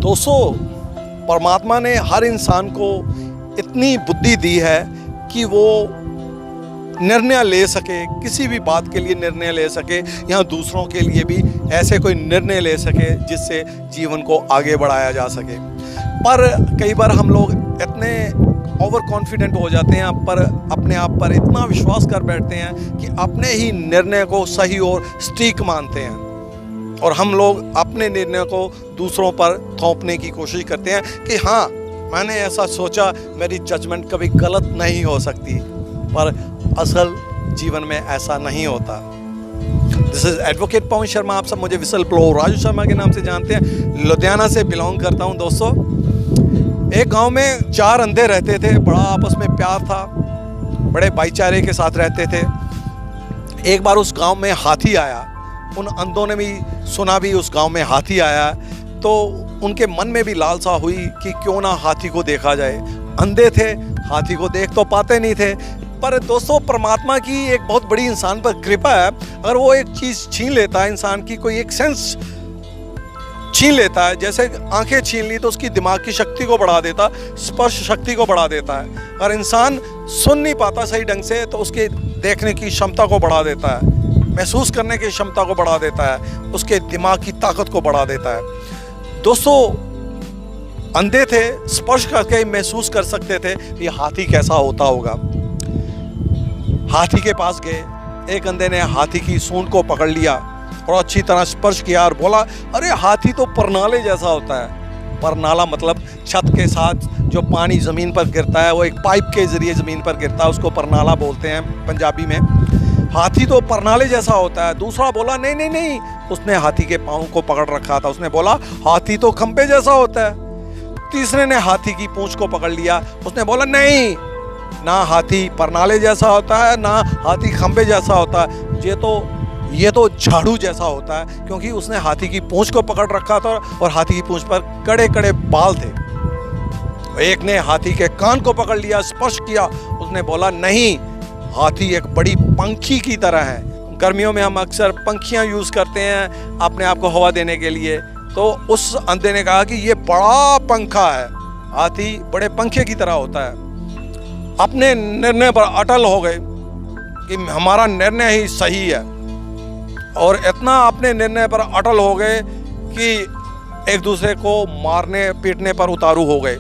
दोस्तों, परमात्मा ने हर इंसान को इतनी बुद्धि दी है कि वो निर्णय ले सके, किसी भी बात के लिए निर्णय ले सके या दूसरों के लिए भी ऐसे कोई निर्णय ले सके जिससे जीवन को आगे बढ़ाया जा सके। पर कई बार हम लोग इतने ओवर कॉन्फिडेंट हो जाते हैं, पर अपने आप पर इतना विश्वास कर बैठते हैं कि अपने ही निर्णय को सही और सटीक मानते हैं और हम लोग अपने निर्णय को दूसरों पर थोपने की कोशिश करते हैं कि हाँ, मैंने ऐसा सोचा, मेरी जजमेंट कभी गलत नहीं हो सकती। पर असल जीवन में ऐसा नहीं होता। This is advocate Pawan Sharma. आप सब मुझे विसल ब्लोअर राजू शर्मा के नाम से जानते हैं। लुधियाना से बिलोंग करता हूं। दोस्तों, एक गांव में 4 अंधे रहते थे। बड़ा आपस में प्यार था, बड़े भाईचारे के साथ रहते थे। एक बार उस गांव में हाथी आया। उन अंधों ने भी सुना भी उस गांव में हाथी आया, तो उनके मन में भी लालसा हुई कि क्यों ना हाथी को देखा जाए। अंधे थे, हाथी को देख तो पाते नहीं थे। पर दोस्तों, परमात्मा की एक बहुत बड़ी इंसान पर कृपा है। अगर वो एक चीज़ छीन लेता है, इंसान की कोई एक सेंस छीन लेता है, जैसे आंखें छीन ली तो उसकी दिमाग की शक्ति को बढ़ा देता, स्पर्श शक्ति को बढ़ा देता है। अगर इंसान सुन नहीं पाता सही ढंग से तो उसके देखने की क्षमता को बढ़ा देता है, महसूस करने की क्षमता को बढ़ा देता है, उसके दिमाग की ताकत को बढ़ा देता है। दोस्तों, अंधे थे, स्पर्श करके महसूस कर सकते थे ये हाथी कैसा होता होगा। हाथी के पास गए। एक अंधे ने हाथी की सूंड को पकड़ लिया और अच्छी तरह स्पर्श किया और बोला, अरे हाथी तो परनाले जैसा होता है। परनाला मतलब छत के साथ जो पानी ज़मीन पर गिरता है, वो एक पाइप के ज़रिए ज़मीन पर गिरता है, उसको परनाला बोलते हैं पंजाबी में। हाथी तो परनाले जैसा होता है। दूसरा बोला, नहीं नहीं नहीं, उसने हाथी के पाँव को पकड़ रखा था। उसने बोला, हाथी तो खंबे जैसा होता है। तीसरे ने हाथी की पूंछ को पकड़ लिया। उसने बोला, नहीं, ना हाथी परनाले जैसा होता है, ना हाथी खंबे जैसा होता है, ये तो झाड़ू जैसा होता है, क्योंकि उसने हाथी की पूंछ को पकड़ रखा था और हाथी की पूंछ पर कड़े कड़े बाल थे। एक ने हाथी के कान को पकड़ लिया, स्पर्श किया। उसने बोला, नहीं, हाथी एक बड़ी पंखी की तरह है। गर्मियों में हम अक्सर पंखियां यूज़ करते हैं अपने आप को हवा देने के लिए। तो उस अंधे ने कहा कि ये बड़ा पंखा है, हाथी बड़े पंखे की तरह होता है। अपने निर्णय पर अटल हो गए कि हमारा निर्णय ही सही है, और इतना अपने निर्णय पर अटल हो गए कि एक दूसरे को मारने पीटने पर उतारू हो गए।